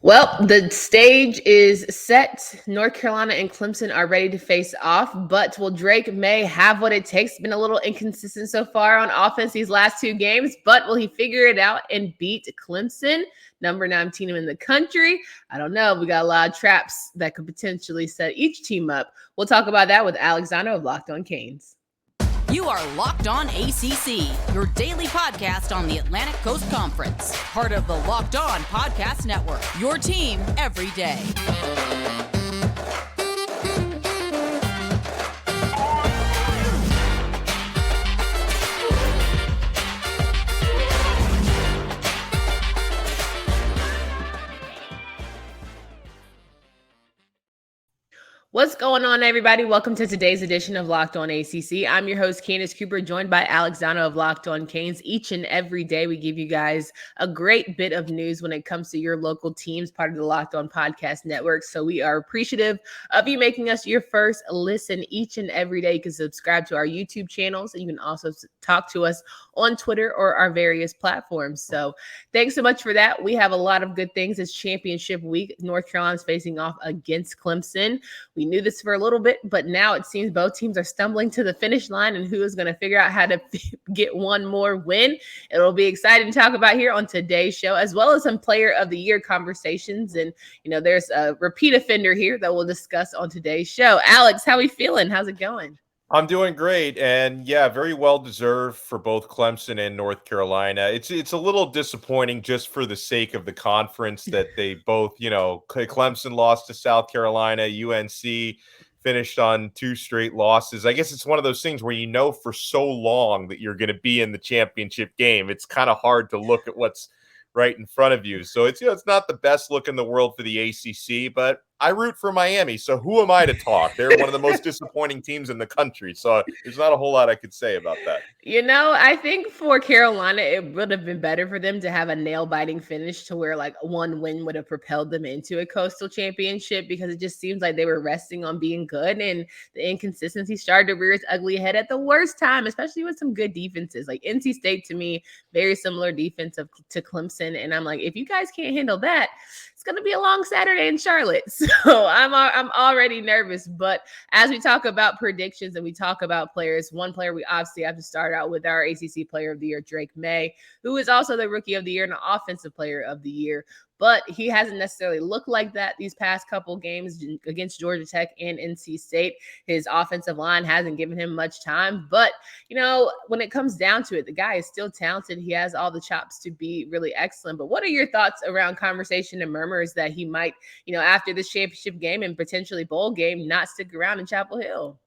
Well, the stage is set. North Carolina and Clemson are ready to face off, but will Drake Maye have what it takes? Been a little inconsistent so far on offense these last two games, but will he figure it out and beat Clemson, number 9 team in the country? I don't know. We got a lot of traps that could potentially set each team up. We'll talk about that with Alex Donno of Locked On Canes. You are Locked On ACC, your daily podcast on the Atlantic Coast Conference. Part of the Locked On Podcast Network, your team every day. What's going on, everybody? Welcome to today's edition of Locked On ACC. I'm your host, Candace Cooper, joined by Alex Donno of Locked On Canes. Each and every day, we give you guys a great bit of news when it comes to your local teams, part of the Locked On Podcast Network. So we are appreciative of you making us your first listen each and every day. You can subscribe to our YouTube channels, and you can also talk to us on Twitter or our various platforms. So thanks so much for that. We have a lot of good things. It's championship week. North Carolina's facing off against Clemson. We knew this for a little bit, but now it seems both teams are stumbling to the finish line, and who is going to figure out how to get one more win. It'll be exciting to talk about here on today's show, as well as some player of the year conversations. And, there's a repeat offender here that we'll discuss on today's show. Alex, how are we feeling? How's it going? I'm doing great, and yeah, very well deserved for both Clemson and North Carolina. It's a little disappointing just for the sake of the conference that they both, Clemson lost to South Carolina, UNC finished on 2 straight losses. I guess it's one of those things where for so long that you're going to be in the championship game. It's kind of hard to look at what's right in front of you. So it's not the best look in the world for the ACC, but I root for Miami, so who am I to talk? They're one of the most disappointing teams in the country, so there's not a whole lot I could say about that. I think for Carolina, it would have been better for them to have a nail-biting finish to where, one win would have propelled them into a Coastal Championship, because it just seems like they were resting on being good, and the inconsistency started to rear its ugly head at the worst time, especially with some good defenses. Like NC State, to me, very similar defense to Clemson, and I'm like, if you guys can't handle that, it's going to be a long Saturday in Charlotte. So I'm already nervous. But as we talk about predictions and we talk about players, one player we obviously have to start out with our ACC Player of the Year, Drake Maye, who is also the Rookie of the Year and the Offensive Player of the Year. But he hasn't necessarily looked like that these past couple games against Georgia Tech and NC State. His offensive line hasn't given him much time. But, when it comes down to it, the guy is still talented. He has all the chops to be really excellent. But what are your thoughts around conversation and murmurs that he might, after this championship game and potentially bowl game, not stick around in Chapel Hill?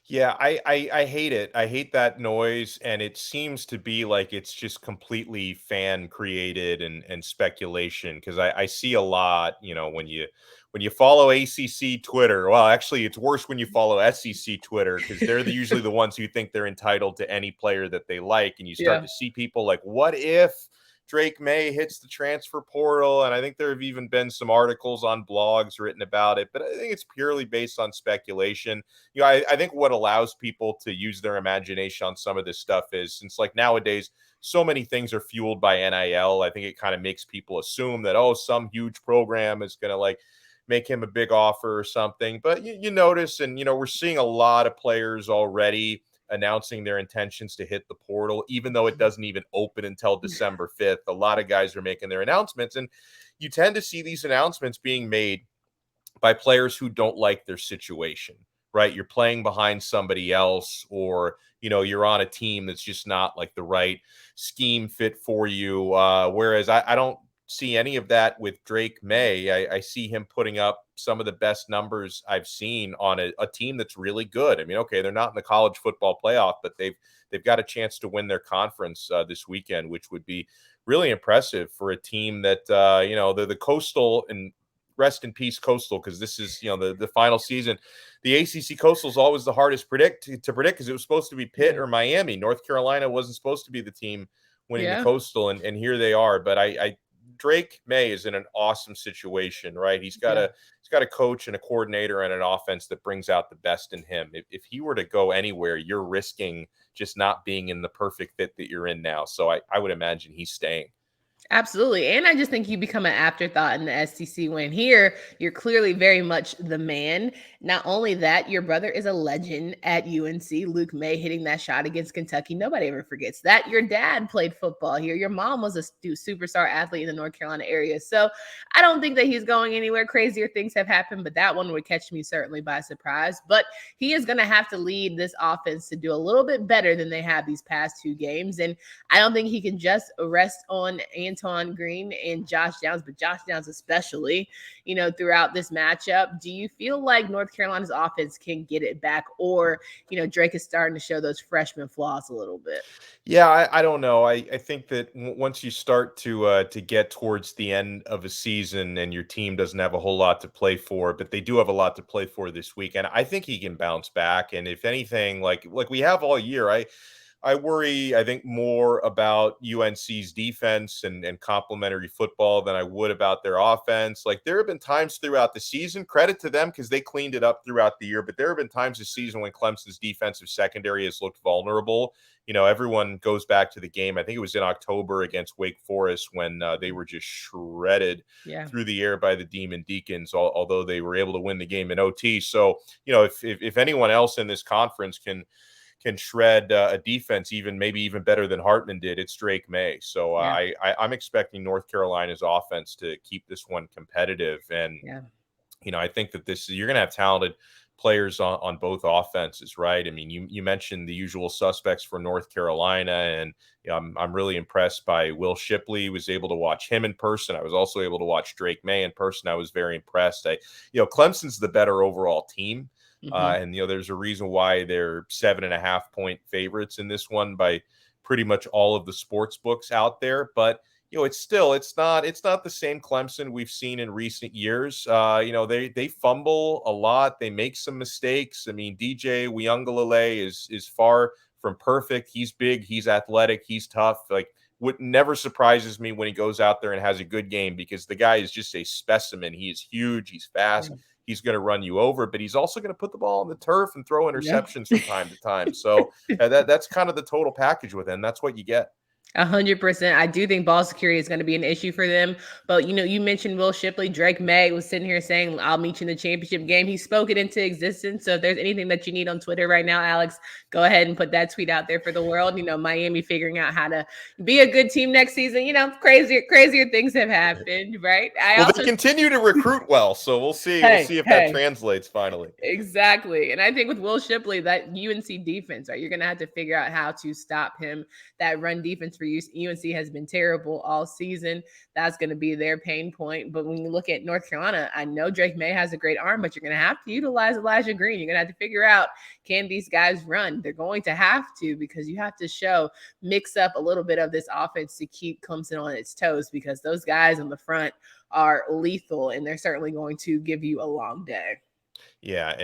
Yeah, I hate it. I hate that noise, and it seems to be like it's just completely fan created and speculation, because I see a lot, when you follow ACC Twitter. Well, actually, it's worse when you follow SEC Twitter, because they're usually the ones who think they're entitled to any player that they like, and you start to see people like, what if Drake Maye hits the transfer portal? And I think there have even been some articles on blogs written about it, but I think it's purely based on speculation. I think what allows people to use their imagination on some of this stuff is, since nowadays so many things are fueled by NIL, I think it kind of makes people assume that, some huge program is going to make him a big offer or something. But you notice, and we're seeing a lot of players already announcing their intentions to hit the portal, even though it doesn't even open until December 5th. A lot of guys are making their announcements, and you tend to see these announcements being made by players who don't like their situation, right? You're playing behind somebody else, or, you're on a team that's just not the right scheme fit for you. Whereas I don't see any of that with Drake Maye. I see him putting up some of the best numbers I've seen on a team that's really good. I mean, okay, they're not in the college football playoff, but they've got a chance to win their conference this weekend, which would be really impressive for a team that, the Coastal, and rest in peace Coastal, because this is, the final season. The ACC Coastal is always the hardest to predict, because it was supposed to be Pitt or Miami. North Carolina wasn't supposed to be the team winning the Coastal, and here they are. But Drake Maye is in an awesome situation, right? He's got a coach and a coordinator and an offense that brings out the best in him. If he were to go anywhere, you're risking just not being in the perfect fit that you're in now. So I would imagine he's staying. Absolutely. And I just think you become an afterthought in the SEC when here you're clearly very much the man. Not only that, your brother is a legend at UNC. Luke May hitting that shot against Kentucky. Nobody ever forgets that. Your dad played football here. Your mom was a superstar athlete in the North Carolina area. So I don't think that he's going anywhere. Crazier things have happened, but that one would catch me certainly by surprise. But he is going to have to lead this offense to do a little bit better than they have these past two games. And I don't think he can just rest on Antoine Green and Josh Downs, but Josh Downs especially, throughout this matchup. Do you feel like North Carolina's offense can get it back, or, Drake is starting to show those freshman flaws a little bit? Yeah, I don't know. I think that once you start to get towards the end of a season and your team doesn't have a whole lot to play for, but they do have a lot to play for this weekend, I think he can bounce back. And if anything, like we have all year, I worry, I think, more about UNC's defense and complementary football than I would about their offense. Like, there have been times throughout the season, credit to them because they cleaned it up throughout the year, but there have been times this season when Clemson's defensive secondary has looked vulnerable. Everyone goes back to the game. I think it was in October against Wake Forest when they were just shredded through the air by the Demon Deacons, although they were able to win the game in OT. So, if anyone else in this conference can shred a defense maybe even better than Hartman did, it's Drake Maye. So I'm expecting North Carolina's offense to keep this one competitive. And, I think that you're going to have talented players on both offenses, right? I mean, you mentioned the usual suspects for North Carolina, and I'm really impressed by Will Shipley. Was able to watch him in person. I was also able to watch Drake Maye in person. I was very impressed. Clemson's the better overall team. And there's a reason why they're 7.5-point favorites in this one by pretty much all of the sports books out there. But it's not the same Clemson we've seen in recent years. They fumble a lot. They make some mistakes. I mean, DJ Uiagalelei is far from perfect. He's big. He's athletic. He's tough. Like, what never surprises me when he goes out there and has a good game, because the guy is just a specimen. He is huge. He's fast. He's going to run you over, but he's also going to put the ball on the turf and throw interceptions from time to time. So that's kind of the total package with him. That's what you get. 100%. I do think ball security is going to be an issue for them. But, you mentioned Will Shipley. Drake Maye was sitting here saying, I'll meet you in the championship game. He spoke it into existence. So if there's anything that you need on Twitter right now, Alex, go ahead and put that tweet out there for the world. Miami figuring out how to be a good team next season. Crazier things have happened, right? They continue to recruit well. So we'll see. We'll see if that translates finally. Exactly. And I think with Will Shipley, that UNC defense, right, you're going to have to figure out how to stop him. That run defense for UNC has been terrible all season. That's going to be their pain point. But when you look at North Carolina, I know Drake Maye has a great arm, but you're going to have to utilize Elijah Green. You're going to have to figure out, can these guys run? They're going to have to, because you have to mix up a little bit of this offense to keep Clemson on its toes, because those guys in the front are lethal, and they're certainly going to give you a long day. Yeah,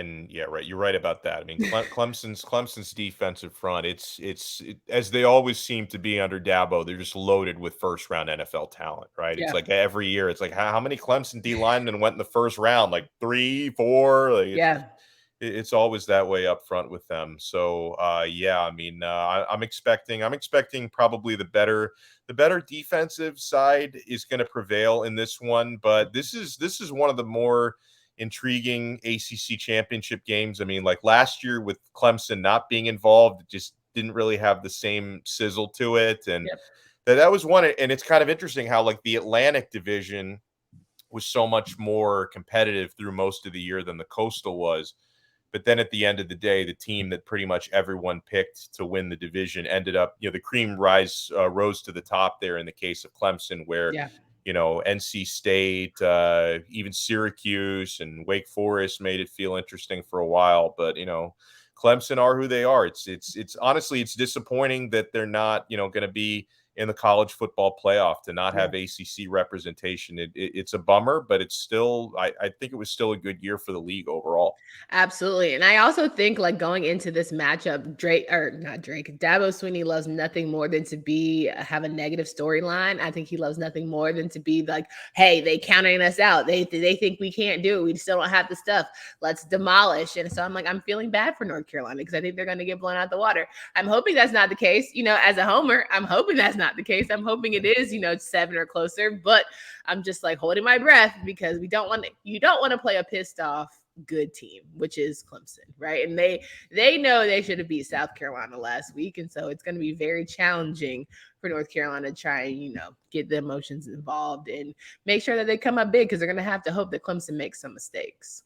right. You're right about that. I mean, Clemson's defensive front, it's as they always seem to be under Dabo. They're just loaded with first round NFL talent, right? It's like every year, it's like how many Clemson D linemen went in the first round? Like 3, 4. Like, it's always that way up front with them. So I mean, I'm expecting probably the better defensive side is going to prevail in this one. But this is one of the more intriguing ACC championship games. I mean, like last year with Clemson not being involved, it just didn't really have the same sizzle to it. And that was one. And it's kind of interesting how like the Atlantic division was so much more competitive through most of the year than the Coastal was. But then at the end of the day, the team that pretty much everyone picked to win the division ended up, the cream rose to the top there in the case of Clemson, where NC State, even Syracuse and Wake Forest made it feel interesting for a while. But, Clemson are who they are. It's honestly, it's disappointing that they're not, going to be in the college football playoff, to not have ACC representation. It's a bummer, but it's still, I think it was still a good year for the league overall. Absolutely. And I also think, like, going into this matchup, Dabo Swinney loves nothing more than to have a negative storyline. I think he loves nothing more than to be like, hey, they counting us out. They think we can't do it. We still don't have the stuff. Let's demolish. And so I'm feeling bad for North Carolina, because I think they're going to get blown out the water. I'm hoping that's not the case. As a homer, I'm hoping that's not the case. I'm hoping it is, 7 or closer, but I'm just like holding my breath because you don't want to play a pissed off good team, which is Clemson, right? And they know they should have beat South Carolina last week, and so it's going to be very challenging for North Carolina to try and get the emotions involved and make sure that they come up big, because they're going to have to hope that Clemson makes some mistakes.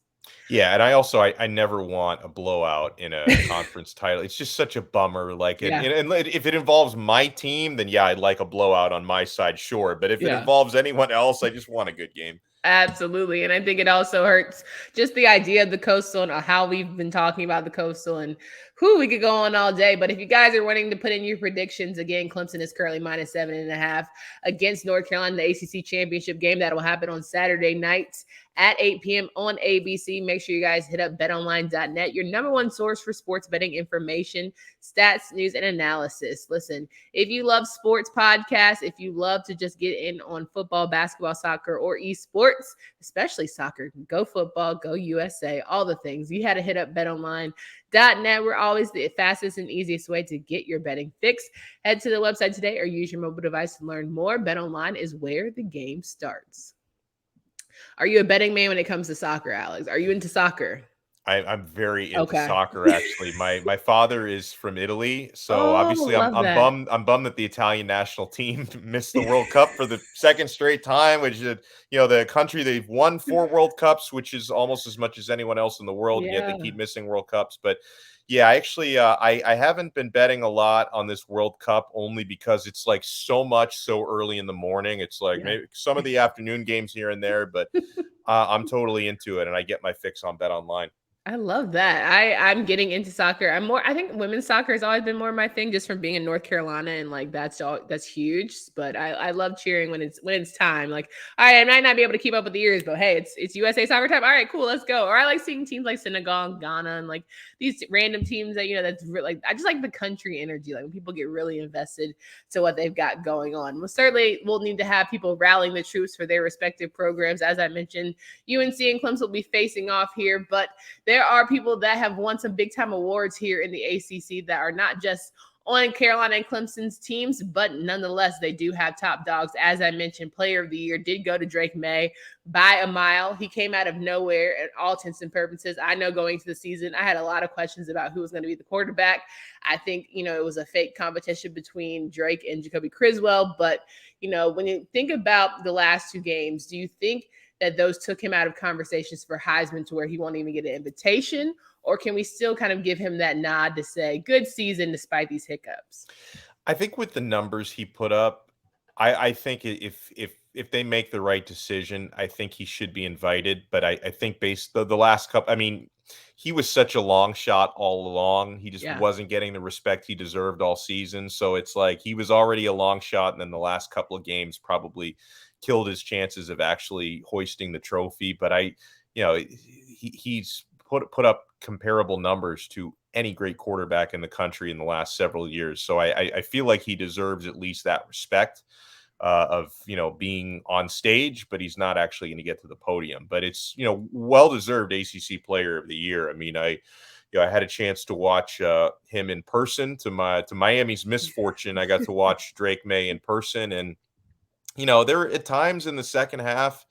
Yeah, and I never want a blowout in a conference title. It's just such a bummer. Like, and if it involves my team, then yeah, I'd like a blowout on my side, sure. But if it involves anyone else, I just want a good game. Absolutely. And I think it also hurts just the idea of the Coastal and how we've been talking about the Coastal, and we could go on all day. But if you guys are wanting to put in your predictions, again, Clemson is currently -7.5 against North Carolina, the ACC Championship game that will happen on Saturday night at 8 p.m. on ABC. Make sure you guys hit up betonline.net, your number one source for sports betting information, stats, news, and analysis. Listen, if you love sports podcasts, if you love to just get in on football, basketball, soccer, or esports, especially soccer, go football, go USA, all the things, you had to hit up betonline.net. We're always the fastest and easiest way to get your betting fix. Head to the website today or use your mobile device to learn more. BetOnline is where the game starts. Are you a betting man when it comes to soccer, Alex? Are you into soccer? I'm very into soccer, actually. My father is from Italy, so obviously I'm bummed. I'm bummed that the Italian national team missed the World Cup for the second straight time, which is, the country, they've won 4 World Cups, which is almost as much as anyone else in the world, and yet they keep missing World Cups. But yeah, actually, I haven't been betting a lot on this World Cup, only because it's like so early in the morning. It's like maybe some of the afternoon games here and there, but I'm totally into it, and I get my fix on BetOnline. I love that. I'm getting into soccer. I think women's soccer has always been more my thing, just from being in North Carolina, and like that's huge. But I love cheering when it's time. Like, all right, I might not be able to keep up with the years, but hey, it's USA soccer time. All right, cool, let's go. Or I like seeing teams like Senegal and Ghana and like these random teams that that's like, I just like the country energy. Like when people get really invested to what they've got going on. We'll need to have people rallying the troops for their respective programs. As I mentioned, UNC and Clemson will be facing off here, but there are people that have won some big time awards here in the ACC that are not just on Carolina and Clemson's teams, but nonetheless, they do have top dogs. As I mentioned, Player of the Year did go to Drake Maye by a mile. He came out of nowhere at all intents and purposes. I know going into the season, I had a lot of questions about who was going to be the quarterback. I think, it was a fake competition between Drake and Jacoby Criswell. But, when you think about the last 2 games, do you think that those took him out of conversations for Heisman to where he won't even get an invitation? Or can we still kind of give him that nod to say good season despite these hiccups? I think with the numbers he put up, I think if they make the right decision, I think he should be invited. But I think based the last couple, I mean, he was such a long shot all along. He just wasn't getting the respect he deserved all season. So it's like he was already a long shot, and then the last couple of games probably killed his chances of actually hoisting the trophy. But he's put up comparable numbers to any great quarterback in the country in the last several years. So I feel like he deserves at least that respect of being on stage, but he's not actually going to get to the podium. But it's well-deserved ACC Player of the Year. I mean, I had a chance to watch him in person. To Miami's misfortune, I got to watch Drake Maye in person, and there were at times in the second half,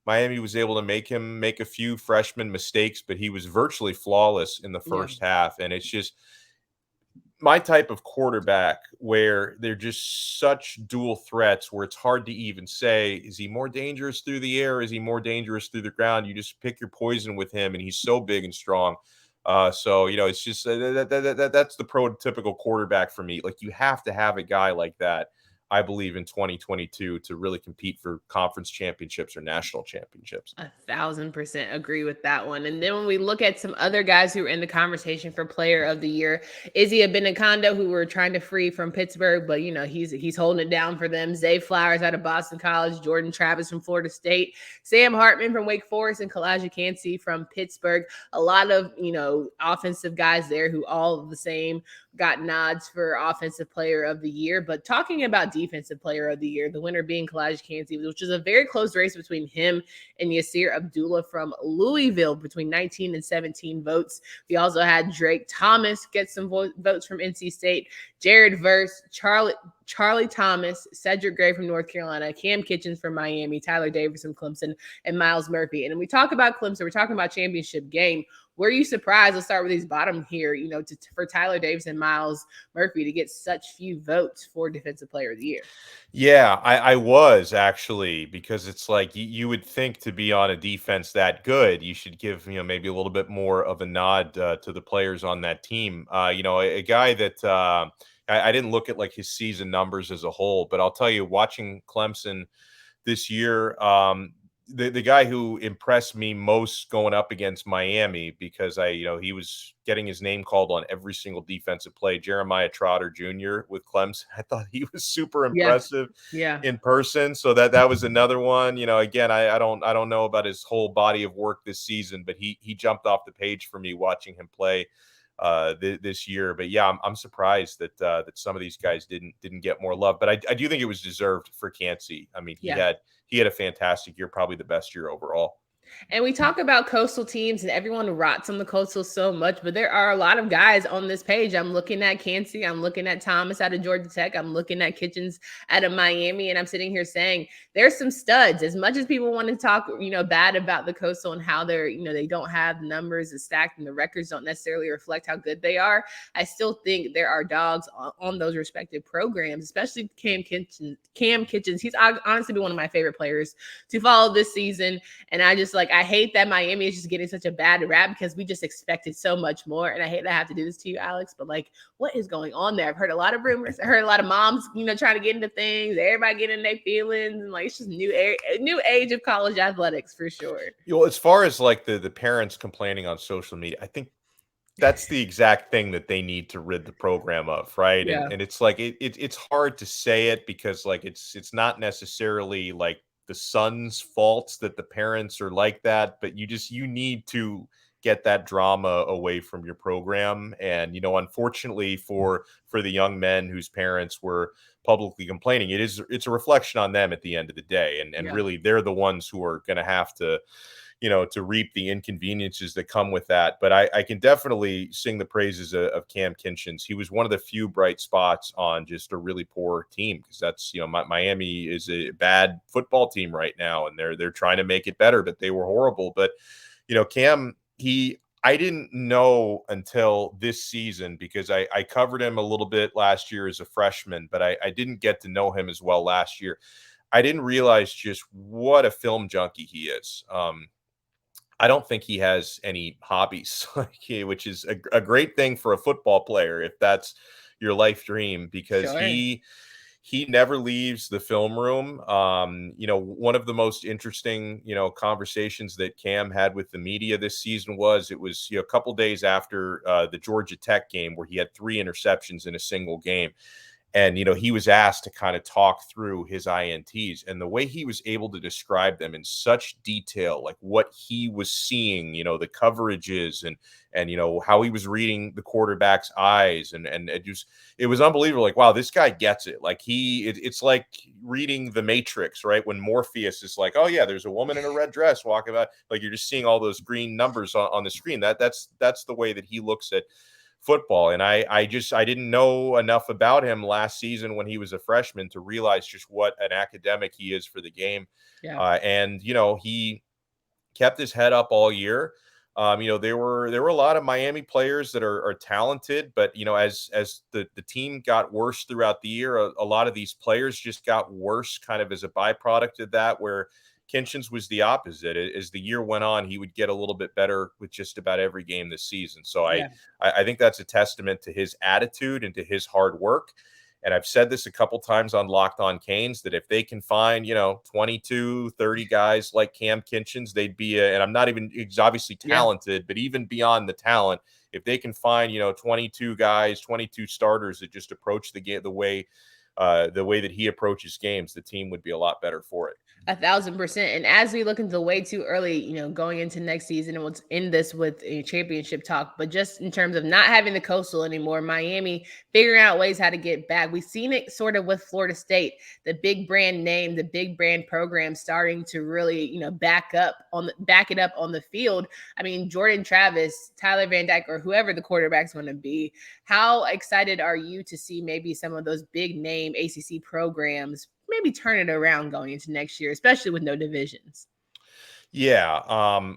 Miami was able to make him make a few freshman mistakes, but he was virtually flawless in the first half. And it's just my type of quarterback where they're just such dual threats where it's hard to even say, is he more dangerous through the air? Is he more dangerous through the ground? You just pick your poison with him, and he's so big and strong. So, it's just that's the prototypical quarterback for me. Like, you have to have a guy like that, I believe, in 2022 to really compete for conference championships or national championships. 1,000% agree with that one. And then when we look at some other guys who are in the conversation for Player of the Year, Izzy Abenaconda, who we're trying to free from Pittsburgh, but he's holding it down for them. Zay Flowers out of Boston College, Jordan Travis from Florida State, Sam Hartman from Wake Forest, and Kalijah Kancey from Pittsburgh. A lot of offensive guys there who all the same got nods for Offensive Player of the Year. But talking about Defensive Player of the Year, the winner being Kalijah Kancey, which is a very close race between him and Yasir Abdullah from Louisville, between 19 and 17 votes. We also had Drake Thomas get some votes from NC State, Jared Verse, Charlie Thomas, Cedric Gray from North Carolina, Cam Kitchens from Miami, Tyler Davis from Clemson, and Miles Murphy. And when we talk about Clemson, we're talking about championship game. Were you surprised? Let's start with these bottom here, for Tyler Davis and Miles Murphy to get such few votes for Defensive Player of the Year? Yeah, I was actually, because it's like you would think to be on a defense that good, you should give, maybe a little bit more of a nod to the players on that team. A guy that I didn't look at like his season numbers as a whole, but I'll tell you, watching Clemson this year, the guy who impressed me most going up against Miami, because he was getting his name called on every single defensive play, Jeremiah Trotter Jr. with Clemson. I thought he was super impressive in person. So that was another one. Again, I don't know about his whole body of work this season, but he jumped off the page for me watching him play this year. But yeah, I'm surprised that some of these guys didn't get more love. But I do think it was deserved for Kancey. I mean, he had a fantastic year, probably the best year overall. And we talk about coastal teams and everyone rots on the coastal so much, but there are a lot of guys on this page. I'm looking at Kancey, I'm looking at Thomas out of Georgia Tech, I'm looking at Kitchens out of Miami, and I'm sitting here saying there's some studs. As much as people want to talk, bad about the coastal and how they're, they don't have the numbers as stacked and the records don't necessarily reflect how good they are, I still think there are dogs on those respective programs, especially Cam Kitchens. He's honestly been one of my favorite players to follow this season, and I hate that Miami is just getting such a bad rap because we just expected so much more. And I hate that I have to do this to you, Alex, but what is going on there? I've heard a lot of rumors. I heard a lot of moms, trying to get into things, everybody getting their feelings, and it's just new age of college athletics for sure. As far as the parents complaining on social media, I think that's the exact thing that they need to rid the program of, right? Yeah. And it's it's hard to say it because it's not necessarily the son's faults that the parents are like that, but you need to get that drama away from your program. And unfortunately for the young men whose parents were publicly complaining, it's a reflection on them at the end of the day, and really they're the ones who are going to have to to reap the inconveniences that come with that. But I can definitely sing the praises of Cam Kitchens. He was one of the few bright spots on just a really poor team, because that's, Miami is a bad football team right now, and they're trying to make it better, but they were horrible. But, Cam, I didn't know until this season, because I covered him a little bit last year as a freshman, but I didn't get to know him as well last year. I didn't realize just what a film junkie he is. I don't think he has any hobbies, which is a great thing for a football player if that's your life dream, because he never leaves the film room. One of the most interesting, conversations that Cam had with the media this season was a couple days after the Georgia Tech game, where he had 3 interceptions in a single game. And, he was asked to kind of talk through his INTs, and the way he was able to describe them in such detail, like what he was seeing, the coverages and how he was reading the quarterback's eyes. And it was unbelievable. Like, wow, this guy gets it. Like it's like reading The Matrix, right? When Morpheus is like, oh yeah, there's a woman in a red dress walking about, like, you're just seeing all those green numbers on the screen. That's the way that he looks at football. And I didn't know enough about him last season when he was a freshman to realize just what an academic he is for the game. And he kept his head up all year. There were a lot of Miami players that are talented, but as the team got worse throughout the year, a lot of these players just got worse kind of as a byproduct of that, where Kitchens was the opposite. As the year went on, he would get a little bit better with just about every game this season. So I think that's a testament to his attitude and to his hard work. And I've said this a couple times on Locked On Canes, that if they can find, 22, 30 guys like Cam Kitchens, they'd be and I'm not even, he's obviously talented, but even beyond the talent, if they can find, 22 guys, 22 starters that just approach the game the way that he approaches games, the team would be a lot better for it. 1,000%. And as we look into way too early, going into next season, and we'll end this with a championship talk, but just in terms of not having the coastal anymore, Miami figuring out ways how to get back. We've seen it sort of with Florida State, the big brand name, the big brand program starting to really, back it up on the field. I mean, Jordan Travis, Tyler Van Dyke, or whoever the quarterback's going to be. How excited are you to see maybe some of those big name ACC programs maybe turn it around going into next year, especially with no divisions? Yeah,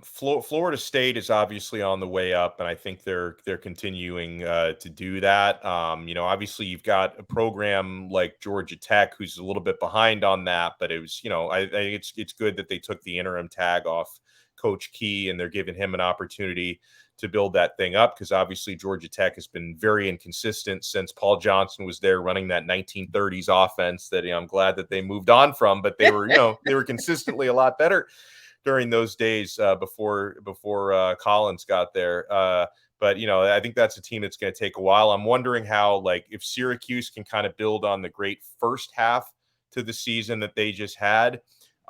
Florida State is obviously on the way up, and I think they're continuing to do that. Obviously you've got a program like Georgia Tech, who's a little bit behind on that, but it was, I think it's good that they took the interim tag off Coach Key, and they're giving him an opportunity to build that thing up, because obviously Georgia Tech has been very inconsistent since Paul Johnson was there running that 1930s offense that I'm glad that they moved on from, but they were they were consistently a lot better during those days before Collins got there. But I think that's a team that's going to take a while. I'm wondering how, like, if Syracuse can kind of build on the great first half to the season that they just had.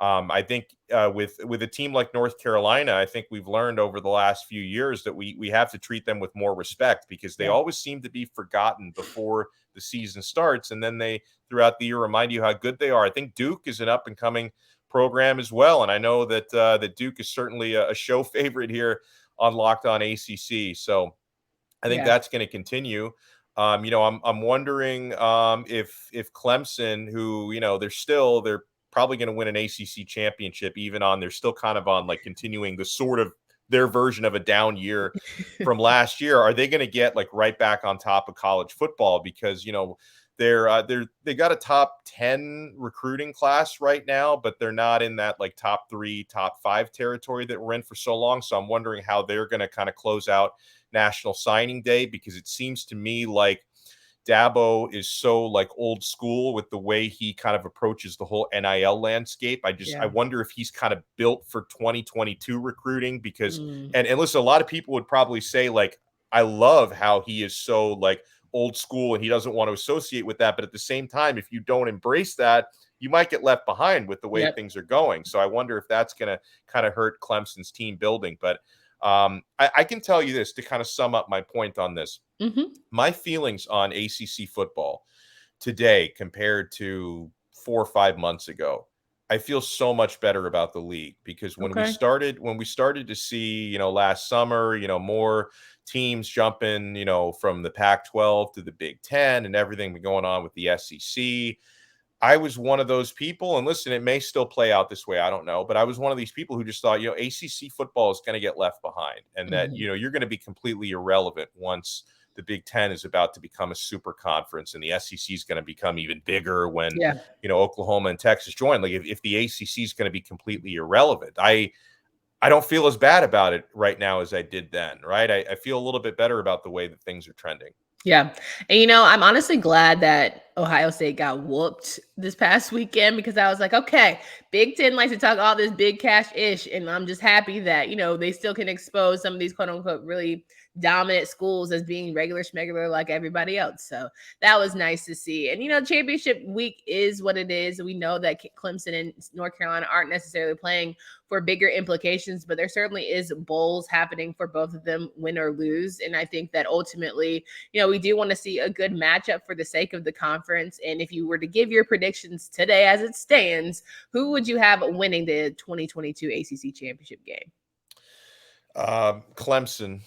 I think with a team like North Carolina, I think we've learned over the last few years that we have to treat them with more respect, because they always seem to be forgotten before the season starts, and then they throughout the year remind you how good they are. I think Duke is an up and coming program as well, and I know that that Duke is certainly a show favorite here on Locked On ACC. So I think that's going to continue. I'm wondering if Clemson, who they're probably going to win an ACC championship, even on they're still kind of on like continuing the sort of their version of a down year from last year. Are they going to get like right back on top of college football? Because they got a top 10 recruiting class right now, but they're not in that like top 3, top 5 territory that we're in for so long. So I'm wondering how they're going to kind of close out National Signing Day, because it seems to me like Dabo is so like old school with the way he kind of approaches the whole NIL landscape. I wonder if he's kind of built for 2022 recruiting, because and listen, a lot of people would probably say like, I love how he is so like old school and he doesn't want to associate with that. But at the same time, if you don't embrace that, you might get left behind with the way things are going. So I wonder if that's going to kind of hurt Clemson's team building. But I can tell you this to kind of sum up my point on this. My feelings on ACC football today compared to 4 or 5 months ago, I feel so much better about the league, because when we started to see, last summer, more teams jumping, from the Pac-12 to the Big Ten and everything going on with the SEC, I was one of those people, and listen, it may still play out this way, I don't know, but I was one of these people who just thought, ACC football is going to get left behind, and that, you're going to be completely irrelevant once the Big Ten is about to become a super conference, and the SEC is going to become even bigger when, Oklahoma and Texas join. Like if the ACC is going to be completely irrelevant, I don't feel as bad about it right now as I did then, right? I feel a little bit better about the way that things are trending. Yeah. And, I'm honestly glad that Ohio State got whooped this past weekend, because I was like, okay, Big Ten likes to talk all this big cash-ish. And I'm just happy that, they still can expose some of these quote unquote really dominant schools as being regular schmegular like everybody else. So that was nice to see. And, championship week is what it is. We know that Clemson and North Carolina aren't necessarily playing for bigger implications, but there certainly is bowls happening for both of them, win or lose. And I think that ultimately, we do want to see a good matchup for the sake of the conference. And if you were to give your predictions today as it stands, who would you have winning the 2022 ACC Championship game? Clemson.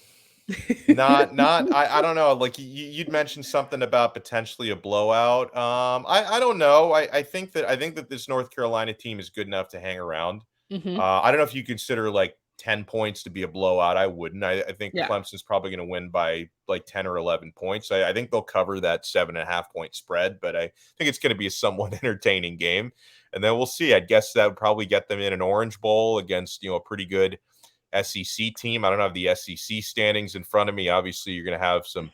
I don't know. Like you'd mentioned something about potentially a blowout. I don't know. I think that this North Carolina team is good enough to hang around. I don't know if you consider like 10 points to be a blowout. I wouldn't. I think Clemson's probably going to win by like 10 or 11 points. I think they'll cover that 7.5 point spread, but I think it's going to be a somewhat entertaining game. And then we'll see. I guess that would probably get them in an Orange Bowl against, a pretty good SEC team. I don't have the SEC standings in front of me. Obviously, you're going to have some,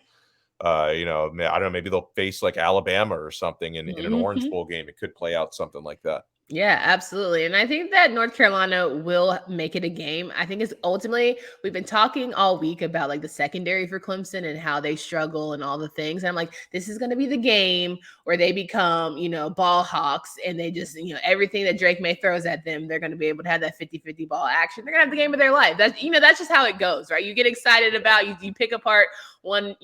I don't know, maybe they'll face like Alabama or something in an Orange Bowl game. It could play out something like that. Yeah, absolutely. And I think that North Carolina will make it a game. I think it's ultimately, we've been talking all week about like the secondary for Clemson and how they struggle and all the things. And I'm like, this is going to be the game where they become, ball hawks and they just, everything that Drake Maye throws at them, they're going to be able to have that 50-50 ball action. They're going to have the game of their life. That's just how it goes, right? You get excited about, you pick apart one,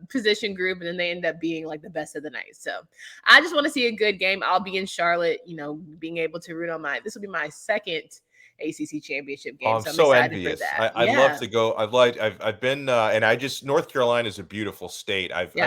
position group and then they end up being like the best of the night. So I just want to see a good game. I'll be in Charlotte, being able to root on this will be my second ACC championship game. I'm So I'm so excited for envious. that. I'd love Yeah. to go. I've been, and North Carolina is a beautiful state. Yeah.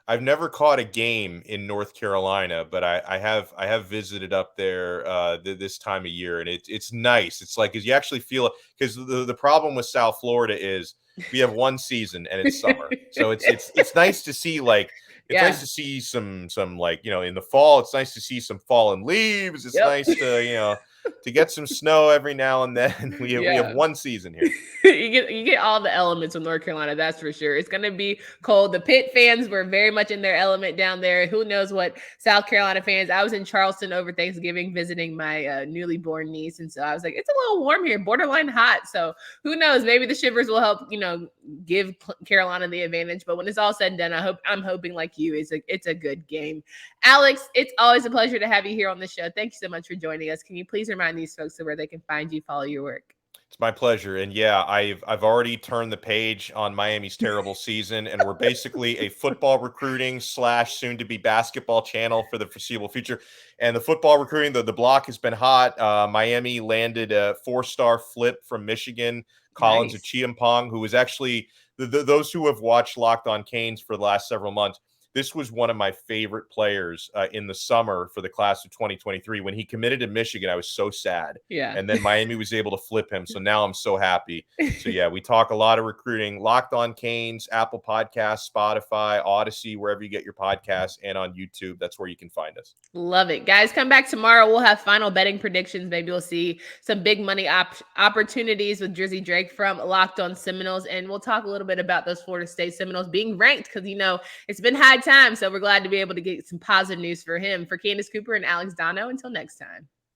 I've never caught a game in North Carolina, but I have visited up there this time of year, and it's nice. It's like, 'cause you actually feel it, because the problem with South Florida is we have one season and it's summer, so it's nice to see, like, it's nice Yeah. to see some like, in the fall. It's nice to see some fallen leaves. It's Yep. nice to to get some snow every now and then. We have Yeah. one season here. You get all the elements of North Carolina, that's for sure. It's going to be cold. The Pitt fans were very much in their element down there. Who knows what South Carolina fans? I was in Charleston over Thanksgiving visiting my newly born niece, and so I was like, it's a little warm here, borderline hot. So who knows? Maybe the shivers will help, give Carolina the advantage. But when it's all said and done, I'm hoping like you, it's a good game. Alex, it's always a pleasure to have you here on the show. Thank you so much for joining us. Can you please remind these folks of where they can find you, follow your work? It's my pleasure. And yeah, I've already turned the page on Miami's terrible season, and we're basically a football recruiting / soon to be basketball channel for the foreseeable future. And the football recruiting, the block has been hot. Miami landed a 4-star flip from Michigan, Collins Nice. Achiampong, who was actually, those who have watched Locked on Canes for the last several months, this was one of my favorite players in the summer for the class of 2023. When he committed to Michigan, I was so sad. Yeah. And then Miami was able to flip him. So now I'm so happy. So yeah, we talk a lot of recruiting. Locked on Canes, Apple Podcasts, Spotify, Odyssey, wherever you get your podcasts, and on YouTube. That's where you can find us. Love it. Guys, come back tomorrow. We'll have final betting predictions. Maybe we'll see some big money opportunities with Drizzy Drake from Locked on Seminoles. And we'll talk a little bit about those Florida State Seminoles being ranked because, it's been high time. So we're glad to be able to get some positive news for him. For Candace Cooper and Alex Donno, until next time.